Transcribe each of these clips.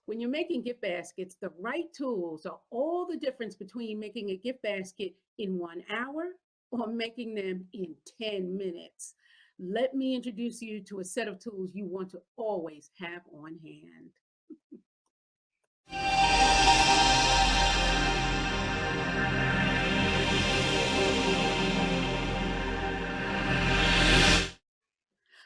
When you're making gift baskets, the right tools are all the difference between making a gift basket in 1 hour or making them in 10 minutes. Let me introduce you to a set of tools you want to always have on hand.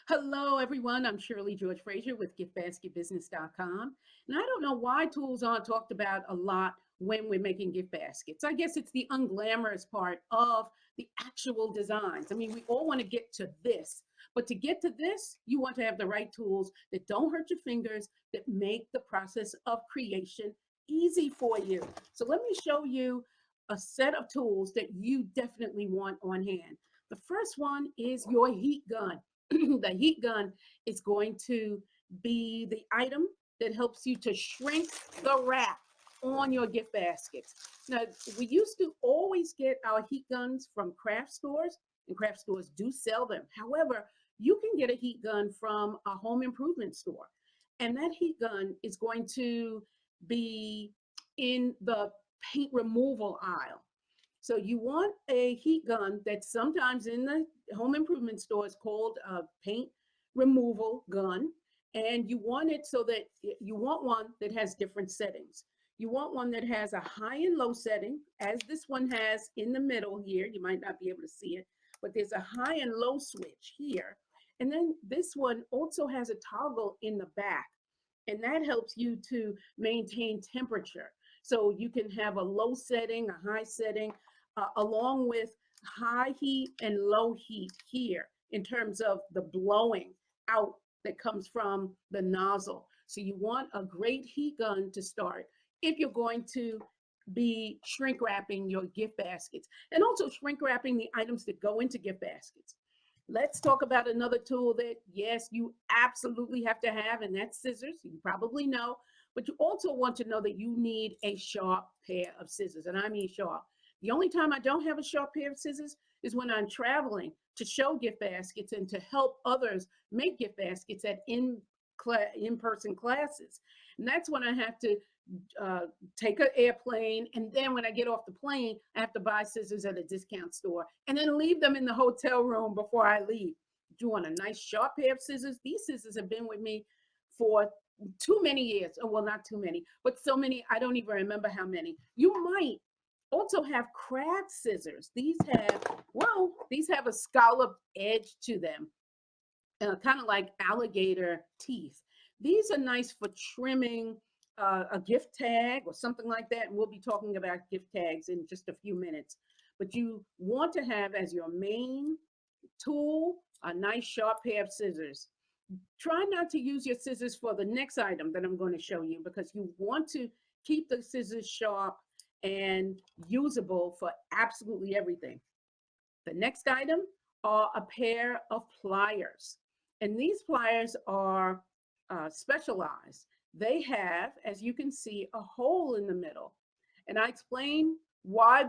Hello, everyone. I'm Shirley George Frazier with GiftBasketBusiness.com. And I don't know why tools aren't talked about a lot when we're making gift baskets. I guess it's the unglamorous part of the actual designs. I mean, we all want to get to this, but to get to this, you want to have the right tools that don't hurt your fingers, that make the process of creation easy for you. So let me show you a set of tools that you definitely want on hand. The first one is your heat gun. The heat gun is going to be the item that helps you to shrink the wrap on your gift baskets. Now, we used to always get our heat guns from craft stores, and craft stores do sell them. However, you can get a heat gun from a home improvement store, and that heat gun is going to be in the paint removal aisle. So you want a heat gun that's sometimes in the home improvement stores called a paint removal gun. And you want it so that you want one that has different settings. You want one that has a high and low setting, as this one has in the middle here. You might not be able to see it, but there's a high and low switch here. And then this one also has a toggle in the back, and that helps you to maintain temperature. So you can have a low setting, a high setting, along with high heat and low heat here in terms of the blowing out that comes from the nozzle. So you want a great heat gun to start if you're going to be shrink wrapping your gift baskets and also shrink wrapping the items that go into gift baskets. Let's talk about another tool that, yes, you absolutely have to have, and that's scissors. You probably know, but you also want to know that you need a sharp pair of scissors, and I mean sharp. The only time I don't have a sharp pair of scissors is when I'm traveling to show gift baskets and to help others make gift baskets at in-person classes. And that's when I have to take an airplane, and then when I get off the plane, I have to buy scissors at a discount store and then leave them in the hotel room before I leave. Do you want a nice sharp pair of scissors? These scissors have been with me for too many years. Oh, well, not too many, but so many, I don't even remember how many. You might also have craft scissors. These have a scalloped edge to them, kind of like alligator teeth. These are nice for trimming a gift tag or something like that. And we'll be talking about gift tags in just a few minutes. But you want to have as your main tool a nice sharp pair of scissors. Try not to use your scissors for the next item that I'm going to show you, because you want to keep the scissors sharp and usable for absolutely everything. The next item are a pair of pliers. And these pliers are specialized. They have, as you can see, a hole in the middle. And I explain why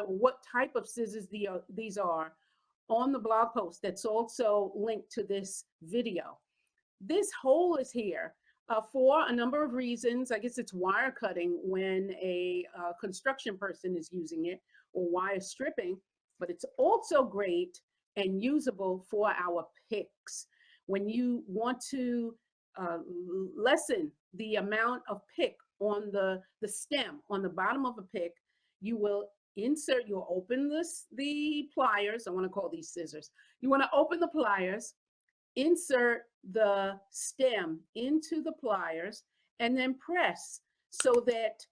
what type of scissors these are on the blog post that's also linked to this video. This hole is here for a number of reasons. I guess it's wire cutting when a construction person is using it, or wire stripping, but it's also great and usable for our picks. When you want to lessen the amount of pick on the stem, on the bottom of a pick, you'll open the pliers. I want to call these scissors. You want to open the pliers, insert the stem into the pliers, and then press so that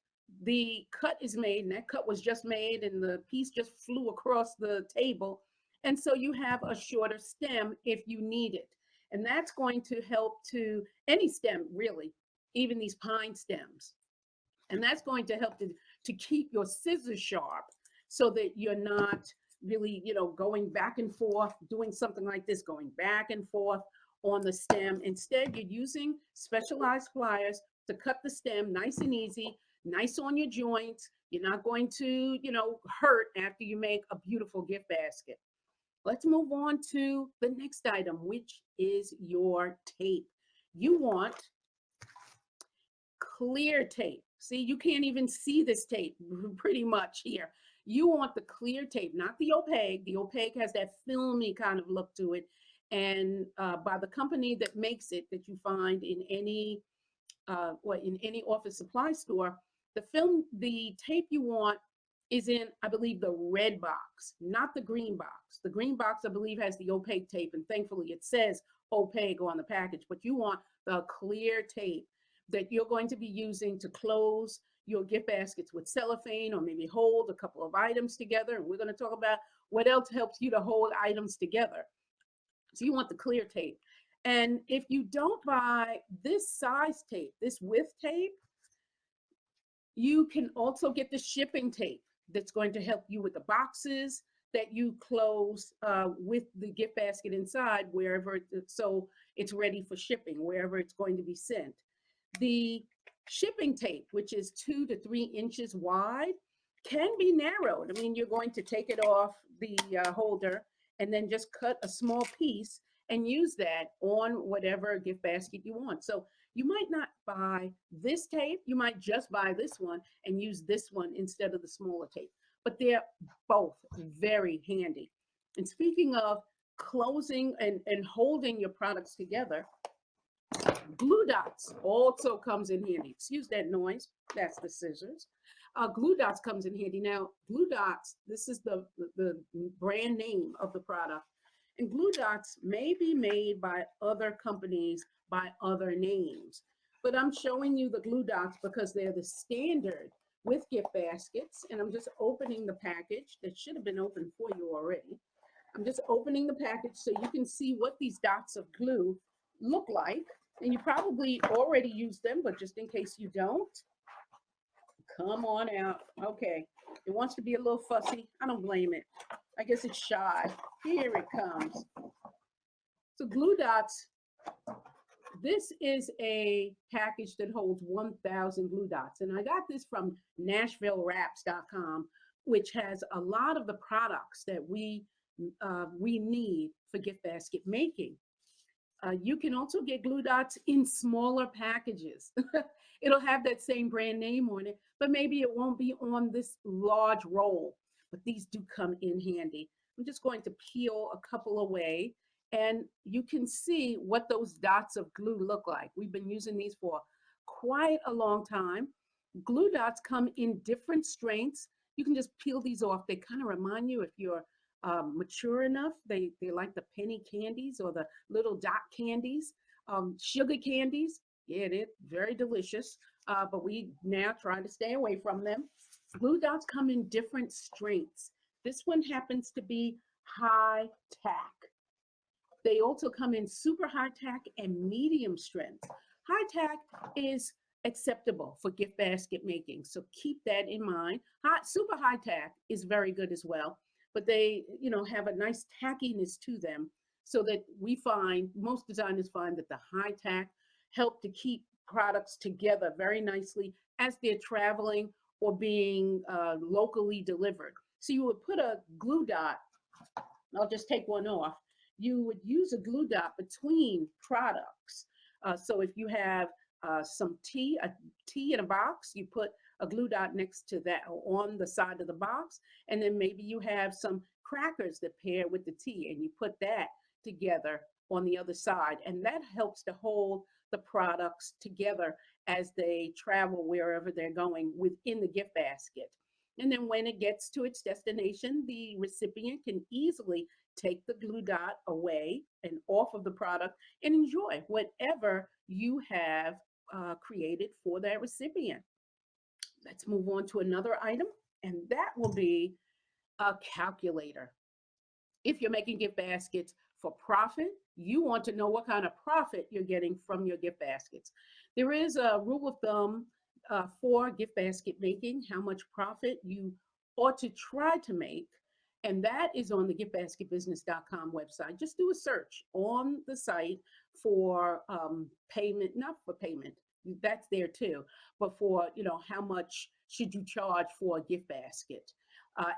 the cut is made, and that cut was just made and the piece just flew across the table. And so you have a shorter stem if you need it. And that's going to help to any stem, really, even these pine stems. And that's going to help to keep your scissors sharp so that you're not really, going back and forth, doing something like this, going back and forth on the stem. Instead, you're using specialized pliers to cut the stem nice and easy, nice on your joints. You're not going to, hurt after you make a beautiful gift basket. Let's move on to the next item, which is your tape. You want clear tape. See, you can't even see this tape pretty much here. You want the clear tape, not the opaque. The opaque has that filmy kind of look to it. And by the company that makes it, that you find in any in any office supply store, the tape you want is in, I believe, the red box, not the green box. The green box, I believe, has the opaque tape, and thankfully it says opaque on the package, but you want the clear tape that you're going to be using to close your gift baskets with cellophane, or maybe hold a couple of items together. And we're going to talk about what else helps you to hold items together. So you want the clear tape. And if you don't buy this size tape, this width tape, you can also get the shipping tape that's going to help you with the boxes that you close with the gift basket inside, so it's ready for shipping, wherever it's going to be sent. The shipping tape, which is 2 to 3 inches wide, can be narrowed. I mean, you're going to take it off the holder and then just cut a small piece and use that on whatever gift basket you want. So you might not buy this tape, you might just buy this one and use this one instead of the smaller tape. But they're both very handy. And speaking of closing and holding your products together, glue dots also comes in handy. Excuse that noise, that's the scissors. Glue dots comes in handy. Now, glue dots, this is the brand name of the product. And glue dots may be made by other companies by other names. But I'm showing you the glue dots because they're the standard with gift baskets. And I'm just opening the package that should have been open for you already. I'm just opening the package so you can see what these dots of glue look like. And you probably already used them, but just in case you don't, come on out. Okay, it wants to be a little fussy. I don't blame it. I guess it's shy. Here it comes. So glue dots, this is a package that holds 1,000 glue dots. And I got this from NashvilleWraps.com, which has a lot of the products that we need for gift basket making. You can also get glue dots in smaller packages. It'll have that same brand name on it, but maybe it won't be on this large roll. But these do come in handy. I'm just going to peel a couple away, and you can see what those dots of glue look like. We've been using these for quite a long time. Glue dots come in different strengths. You can just peel these off. They kind of remind you, if you're mature enough, they like the penny candies or the little dot candies, sugar candies. Yeah, they're very delicious, but we now try to stay away from them. Glue dots come in different strengths. This one happens to be high tack. They also come in super high tack and medium strength. High tack is acceptable for gift basket making, so keep that in mind. Super high tack is very good as well, but they, have a nice tackiness to them, so that most designers find that the high tack help to keep products together very nicely as they're traveling or being locally delivered. So you would put a glue dot, I'll just take one off. You would use a glue dot between products. So if you have some tea in a box, you put a glue dot next to that on the side of the box. And then maybe you have some crackers that pair with the tea, and you put that together on the other side. And that helps to hold the products together as they travel wherever they're going within the gift basket. And then when it gets to its destination, the recipient can easily take the glue dot away and off of the product and enjoy whatever you have created for that recipient. Let's move on to another item, and that will be a calculator. If you're making gift baskets for profit, you want to know what kind of profit you're getting from your gift baskets. There is a rule of thumb for gift basket making, how much profit you ought to try to make, and that is on the giftbasketbusiness.com website. Just do a search on the site for payment, not for payment, that's there too, but for, how much should you charge for a gift basket?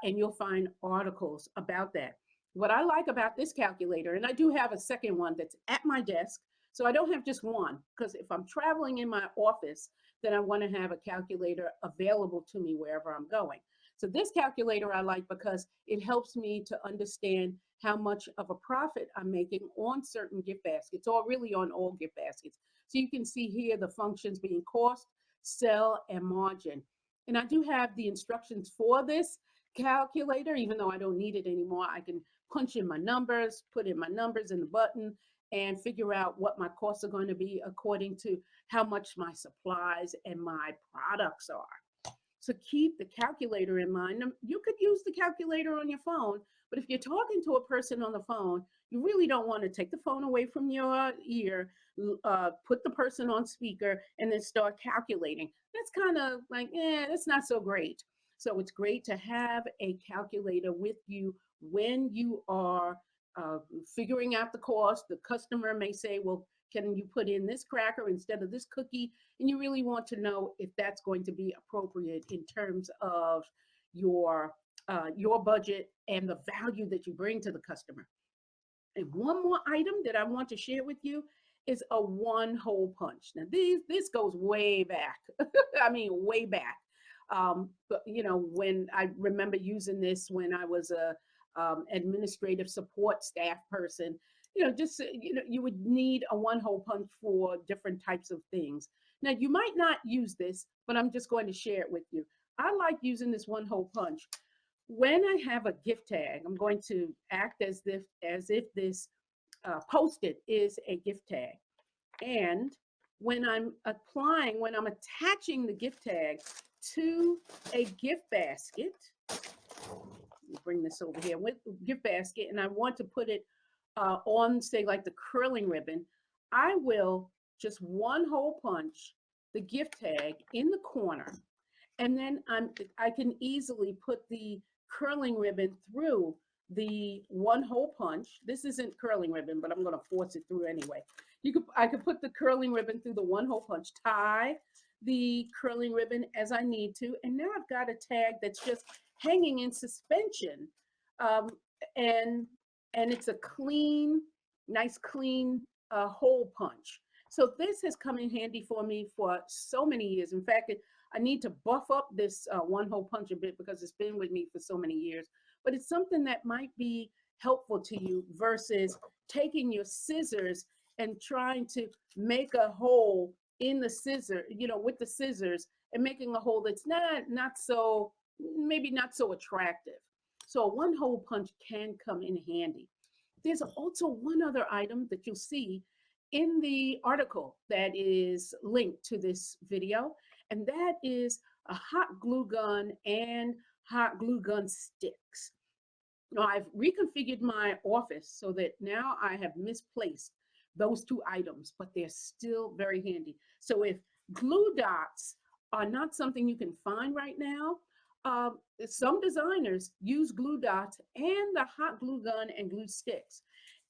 And you'll find articles about that. What I like about this calculator, and I do have a second one that's at my desk, So I don't have just one, because if I'm traveling in my office, then I want to have a calculator available to me wherever I'm going. So this calculator I like because it helps me to understand how much of a profit I'm making on certain gift baskets, or really on all gift baskets. So you can see here the functions being cost, sell, and margin. And I do have the instructions for this calculator, even though I don't need it anymore. I can punch in my numbers, put in my numbers in the button, and figure out what my costs are going to be according to how much my supplies and my products are. So keep the calculator in mind. You could use the calculator on your phone, but if you're talking to a person on the phone, you really don't want to take the phone away from your ear, put the person on speaker, and then start calculating. That's kind of like, that's not so great. So it's great to have a calculator with you when you are uh, figuring out the cost. The customer may say, well, can you put in this cracker instead of this cookie? And you really want to know if that's going to be appropriate in terms of your budget and the value that you bring to the customer. And one more item that I want to share with you is a one hole punch. Now this goes way back. I mean, way back. But when I remember using this when I was a administrative support staff person, just you would need a one hole punch for different types of things. Now you might not use this, but I'm just going to share it with you. I like using this one hole punch when I have a gift tag. I'm going to act as if this post-it is a gift tag. And when I'm attaching the gift tag to a gift basket, bring this over here with gift basket, and I want to put it on, say, like the curling ribbon, I will just one hole punch the gift tag in the corner, and then I can easily put the curling ribbon through the one hole punch. This isn't curling ribbon, but I'm going to force it through anyway. I could put the curling ribbon through the one hole punch, tie the curling ribbon as I need to, and now I've got a tag that's just hanging in suspension, um, and it's a clean, nice clean hole punch. So this has come in handy for me for so many years. In fact, I need to buff up this one hole punch a bit because it's been with me for so many years. But it's something that might be helpful to you versus taking your scissors and trying to make a hole in the scissor, with the scissors, and making a hole that's not so, maybe not so attractive. So a one hole punch can come in handy. There's also one other item that you'll see in the article that is linked to this video, and that is a hot glue gun and hot glue gun sticks. Now, I've reconfigured my office so that now I have misplaced those two items, but they're still very handy. So if glue dots are not something you can find right now, uh, some designers use glue dots and the hot glue gun and glue sticks.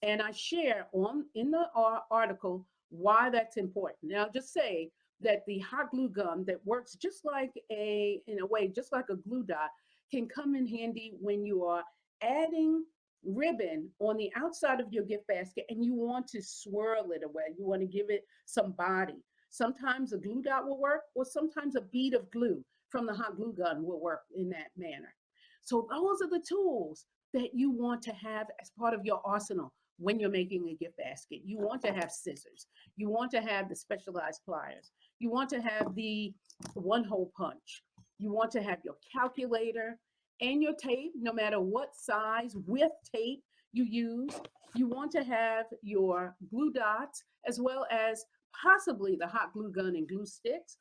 And I share in the article why that's important. Now, I'll just say that the hot glue gun that works just like in a way, just like a glue dot, can come in handy when you are adding ribbon on the outside of your gift basket and you want to swirl it away. You want to give it some body. Sometimes a glue dot will work, or sometimes a bead of glue from the hot glue gun will work in that manner. So those are the tools that you want to have as part of your arsenal when you're making a gift basket. You want to have scissors. You want to have the specialized pliers. You want to have the one hole punch. You want to have your calculator and your tape, no matter what size width tape you use. You want to have your glue dots as well as possibly the hot glue gun and glue sticks.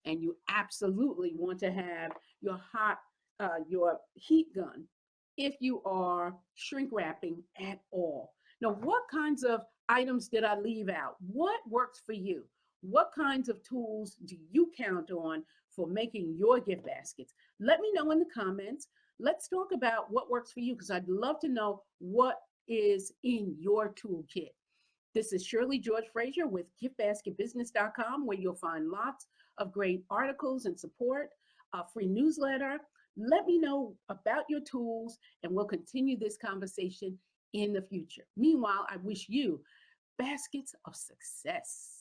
And you absolutely want to have your heat gun if you are shrink wrapping at all. Now, what kinds of items did I leave out? What works for you? What kinds of tools do you count on for making your gift baskets? Let me know in the comments. Let's talk about what works for you, because I'd love to know what is in your toolkit. This is Shirley George Frazier with giftbasketbusiness.com, where you'll find lots of great articles and support, a free newsletter. Let me know about your tools, and we'll continue this conversation in the future. Meanwhile, I wish you baskets of success.